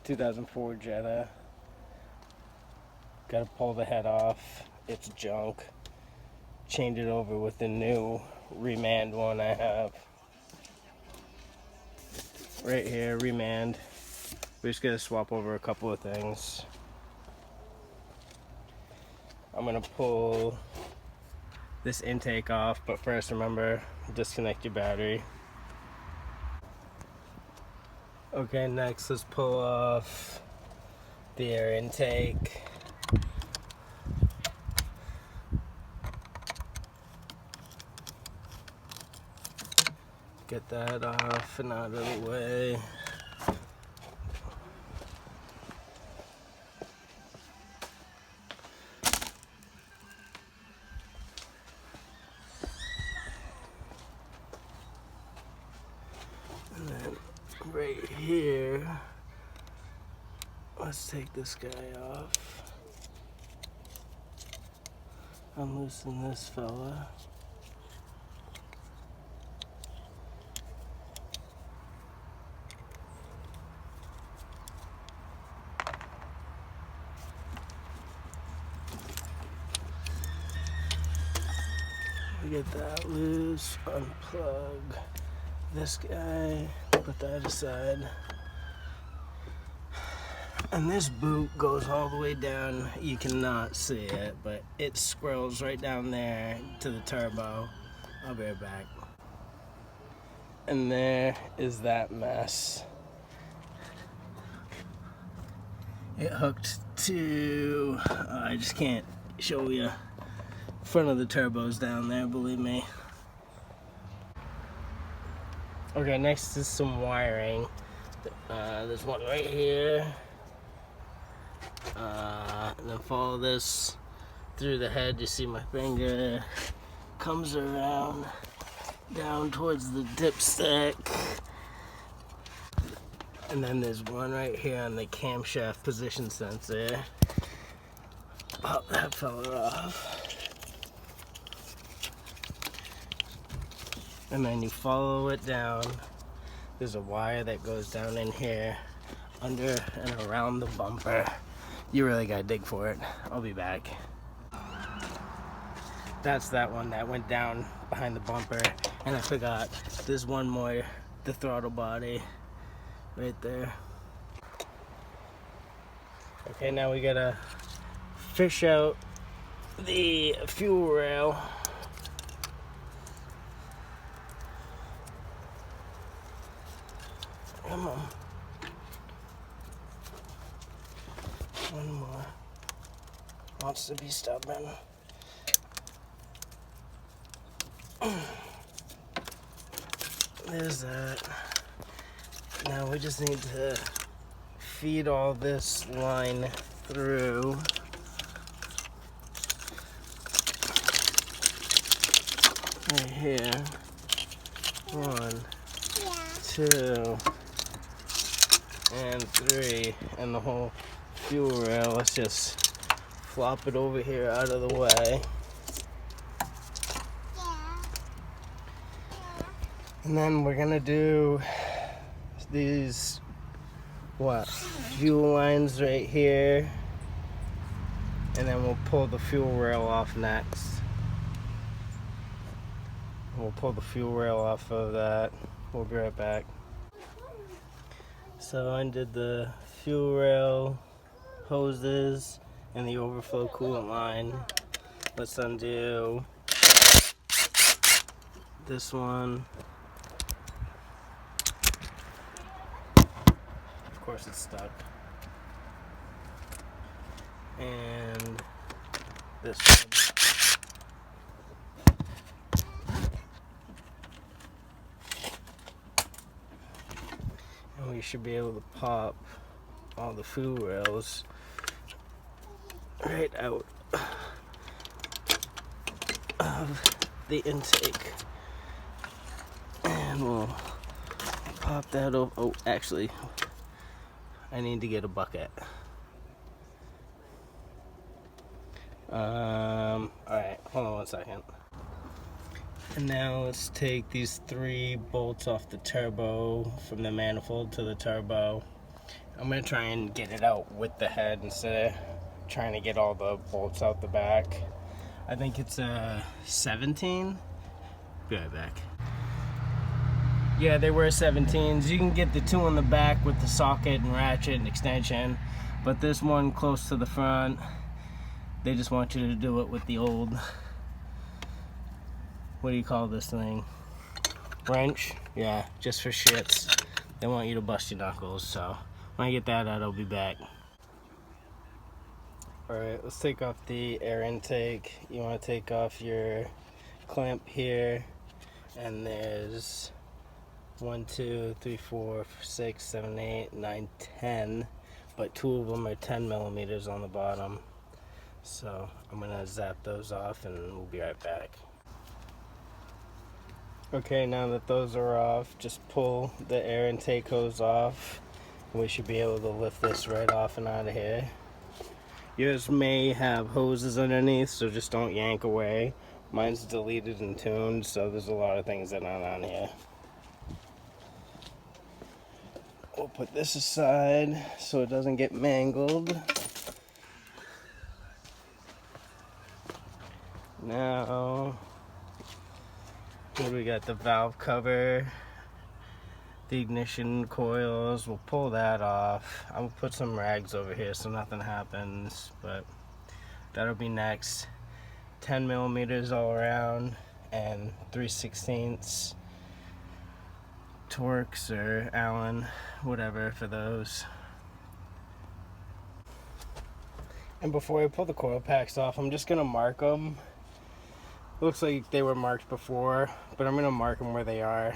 2004 Jetta. Gotta pull the head off. It's junk. Change it over with the new remand one I have. Right here, remand. We just gotta swap over a couple of things. I'm gonna pull this intake off, but first remember, disconnect your battery. Okay, next let's pull off the air intake. Get that off and out of the way. And then right here, let's take this guy off. Unloosen this fella. Get that loose, unplug this guy, put that aside. And this boot goes all the way down. You cannot see it, but it squirrels right down there to the turbo. I'll be right back. And there is that mess. It hooked to, I just can't show you. Front of the turbo's down there, believe me. Okay, next is some wiring. There's one right here. And then follow this through the head. You see my finger comes around down towards the dipstick. And then there's one right here on the camshaft position sensor. Pop that fella off. And then you follow it down. There's a wire that goes down in here, under and around the bumper. You really gotta dig for it. I'll be back. That's that one that went down behind the bumper. And I forgot, there's one more, the throttle body, right there. Okay, now we gotta fish out the fuel rail. Come on. One more. Wants to be stubborn. There's that. Now we just need to feed all this line through. Right here. 1, 2. And 3, and the whole fuel rail. Let's just flop it over here out of the way. And then we're gonna do these fuel lines right here, and then we'll pull the fuel rail off next. We'll pull the fuel rail off of that. We'll be right back. So I undid the fuel rail hoses and the overflow coolant line. Let's undo this one. Of course it's stuck. And this one. We should be able to pop all the fuel rails right out of the intake, and we'll pop that over. Oh, actually, I need to get a bucket. Alright, hold on one second. And now let's take these 3 bolts off the turbo, from the manifold to the turbo. I'm gonna try and get it out with the head instead of trying to get all the bolts out the back. I think it's a 17. Be right back. Yeah, they were 17s. You can get the two on the back with the socket and ratchet and extension, but this one close to the front, they just want you to do it with the old, what do you call this thing? Wrench? Yeah, just for shits. They want you to bust your knuckles, so when I get that out, I'll be back. Alright, let's take off the air intake. You want to take off your clamp here, and there's 1, 2, 3, 4, 6, 7, 8, 9, 10, but 2 of them are 10 millimeters on the bottom. So I'm gonna zap those off and we'll be right back. Okay, now that those are off, just pull the air intake hose off. We should be able to lift this right off and out of here. Yours may have hoses underneath, so just don't yank away. Mine's deleted and tuned, so there's a lot of things that aren't on here. We'll put this aside so it doesn't get mangled. Now, here we got the valve cover, the ignition coils. We'll pull that off. I'm gonna put some rags over here so nothing happens, but that'll be next. 10 millimeters all around and 3/16 Torx or Allen, whatever for those. And before I pull the coil packs off, I'm just gonna mark them. Looks like they were marked before, but I'm gonna mark them where they are.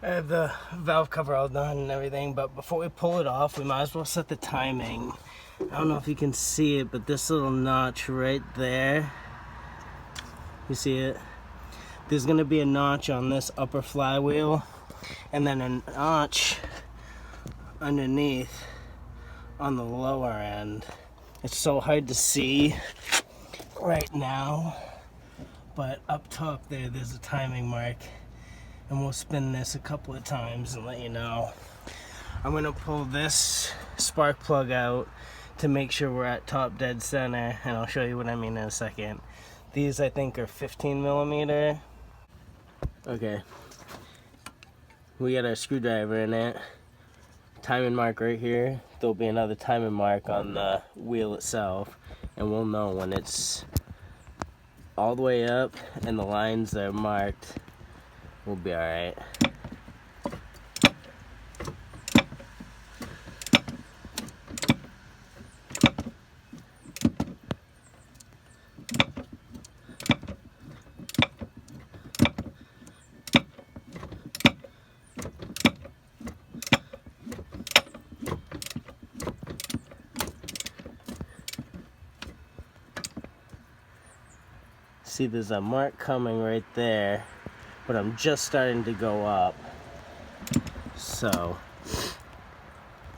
I have the valve cover all done and everything, but before we pull it off, we might as well set the timing. I don't know if you can see it, but this little notch right there, you see it? There's gonna be a notch on this upper flywheel, and then a notch underneath on the lower end. It's so hard to see right now, but up top there's a timing mark, and we'll spin this a couple of times and let you know. I'm gonna pull this spark plug out to make sure we're at top dead center, and I'll show you what I mean in a second. These I think are 15 millimeter. Okay, we got our screwdriver in it. Timing mark right here. There'll be another timing mark on the wheel itself, and we'll know when it's all the way up and the lines are marked. We'll be all right. See, there's a mark coming right there, but I'm just starting to go up. So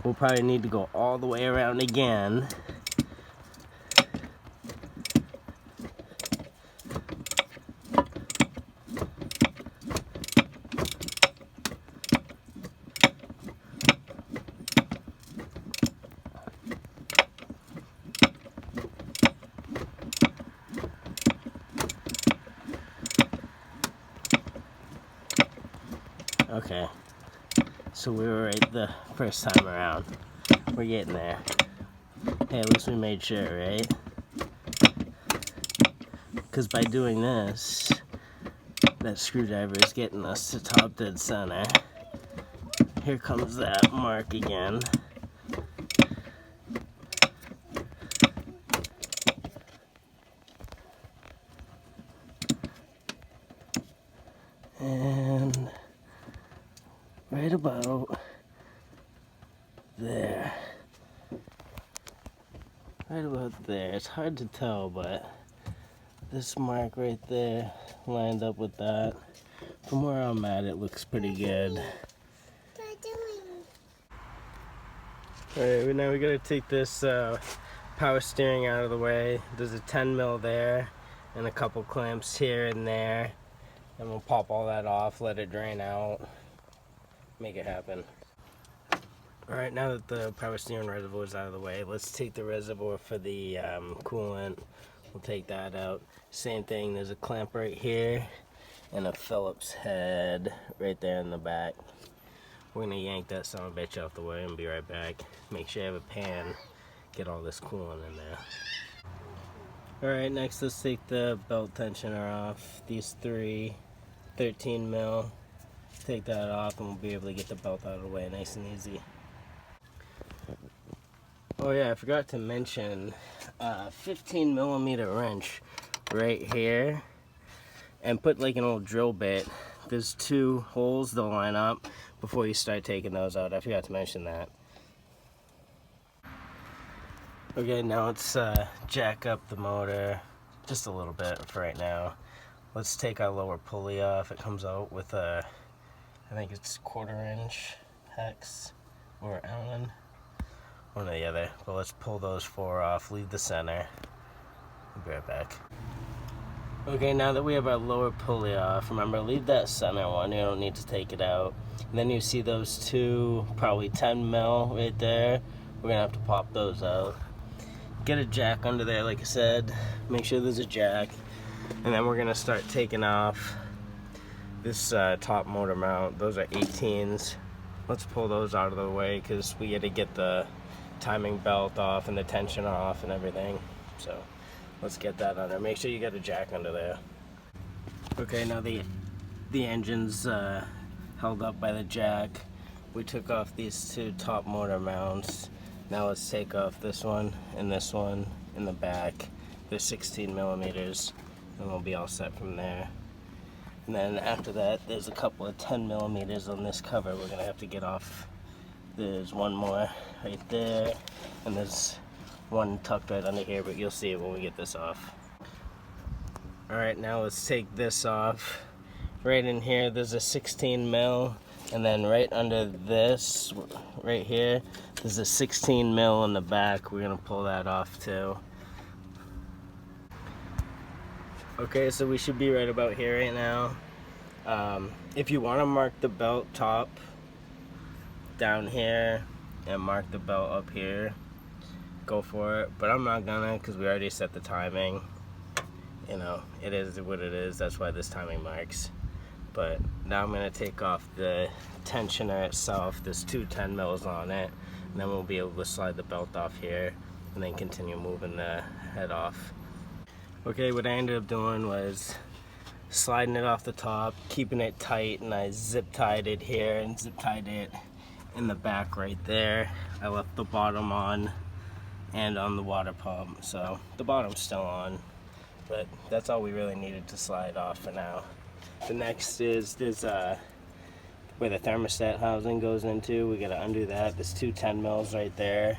we'll probably need to go all the way around again. Okay, so we were right the first time around. We're getting there. Hey, at least we made sure, right? Because by doing this, that screwdriver is getting us to top dead center. Here comes that mark again. And right about there. Right about there. It's hard to tell, but this mark right there lined up with that. From where I'm at, it looks pretty good. Alright, now we gotta take this power steering out of the way. There's a 10 mil there and a couple clamps here and there. And we'll pop all that off, let it drain out. make it happen. Alright, now that the power steering reservoir is out of the way, let's take the reservoir for the coolant. We'll take that out. Same thing, there's a clamp right here and a Phillips head right there in the back. We're going to yank that son of a bitch off the way and be right back. Make sure you have a pan, get all this coolant in there. Alright, next let's take the belt tensioner off. These three 13 mil. Take that off and we'll be able to get the belt out of the way nice and easy. Oh yeah, I forgot to mention 15 millimeter wrench right here, and put like an old drill bit. There's 2 holes to line up before you start taking those out. I forgot to mention that. Okay, now let's jack up the motor just a little bit for right now. Let's take our lower pulley off. It comes out with a, I think it's 1/4 inch hex or Allen, one or the other. But let's pull those 4 off, leave the center. We'll be right back. Okay, now that we have our lower pulley off, remember, leave that center one. You don't need to take it out. And then you see those 2, probably 10 mil right there. We're gonna have to pop those out. Get a jack under there, like I said. Make sure there's a jack. And then we're gonna start taking off this top motor mount. Those are 18s. Let's pull those out of the way because we got to get the timing belt off and the tension off and everything. So let's get that under. Make sure you got a jack under there. Okay, now the engine's held up by the jack. We took off these 2 top motor mounts. Now let's take off this one and this one in the back. They're 16 millimeters, and we'll be all set from there. And then after that, there's a couple of 10 millimeters on this cover we're gonna have to get off. There's one more right there, and there's one tucked right under here, but you'll see it when we get this off. Alright, now let's take this off. Right in here, there's a 16 mil, and then right under this, right here, there's a 16 mil in the back. We're gonna pull that off too. Okay, so we should be right about here right now. If you want to mark the belt top down here and mark the belt up here, go for it. But I'm not gonna, because we already set the timing. You know, it is what it is. That's why this timing marks. But now I'm gonna take off the tensioner itself. There's 2 10 mils on it, and then we'll be able to slide the belt off here and then continue moving the head off. Okay, what I ended up doing was sliding it off the top, keeping it tight, and I zip tied it here and zip tied it in the back right there. I left the bottom on and on the water pump, so the bottom's still on, but that's all we really needed to slide off for now. The next is this where the thermostat housing goes into. We gotta undo that. There's 2 10 mils right there,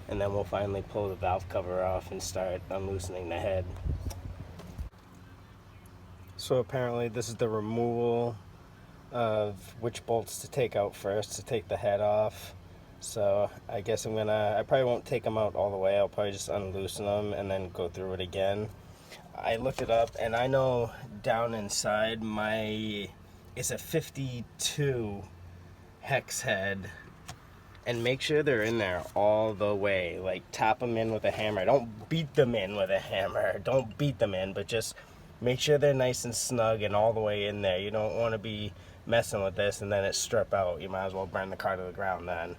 and then we'll finally pull the valve cover off and start unloosening the head. So apparently this is the removal of which bolts to take out first to take the head off. So I guess I probably won't take them out all the way. I'll probably just unloosen them and then go through it again. I looked it up, and I know down inside it's a 52 hex head, and make sure they're in there all the way. Like, tap them in with a hammer. Don't beat them in with a hammer. Don't beat them in, but just make sure they're nice and snug and all the way in there. You don't want to be messing with this and then it strip out. You might as well burn the car to the ground then.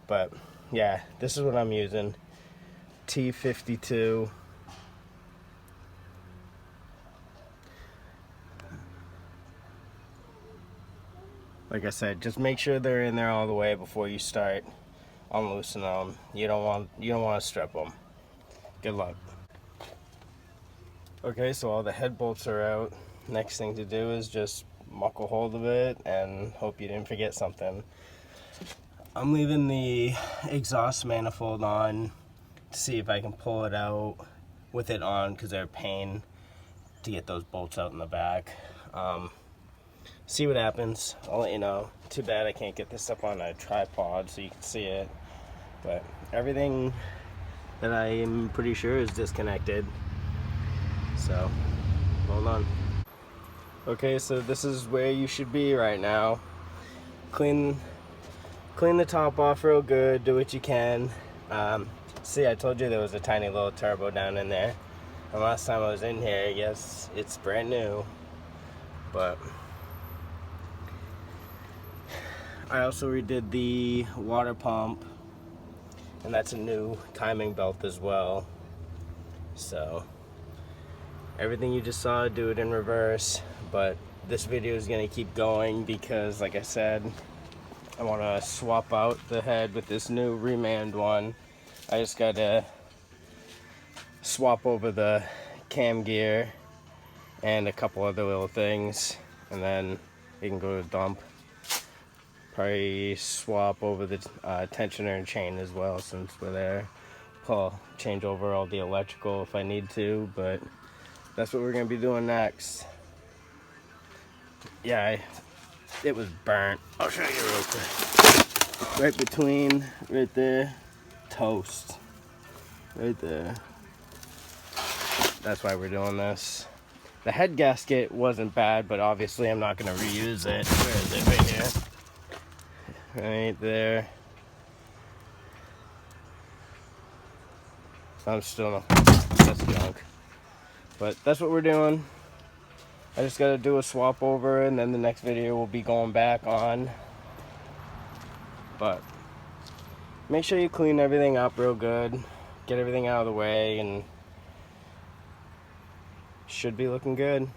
But yeah, this is what I'm using. T52. Like I said, just make sure they're in there all the way before you start unloosening them. You don't want to strip them. Good luck. Okay, so all the head bolts are out. Next thing to do is just muck a hold of it and hope you didn't forget something. I'm leaving the exhaust manifold on to see if I can pull it out with it on, because they're a pain to get those bolts out in the back. See what happens. I'll let you know. Too bad I can't get this up on a tripod so you can see it. But everything that I am pretty sure is disconnected. So, hold on. Okay, so this is where you should be right now. clean the top off real good, do what you can. See, I told you there was a tiny little turbo down in there. And last time I was in here, yes, it's brand new. But I also redid the water pump. And that's a new timing belt as well. So everything you just saw, do it in reverse. But this video is going to keep going because, like I said, I want to swap out the head with this new Remand one. I just got to swap over the cam gear and a couple other little things, and then we can go to the dump. Probably swap over the tensioner and chain as well since we're there. I'll change over all the electrical if I need to, but that's what we're going to be doing next. Yeah, it was burnt. I'll show you real quick. Right between, right there, toast. Right there. That's why we're doing this. The head gasket wasn't bad, but obviously I'm not going to reuse it. Where is it? Right here. Right there. I'm still not. That's junk. But that's what we're doing. I just got to do a swap over, and then the next video will be going back on. But make sure you clean everything up real good. Get everything out of the way, and should be looking good.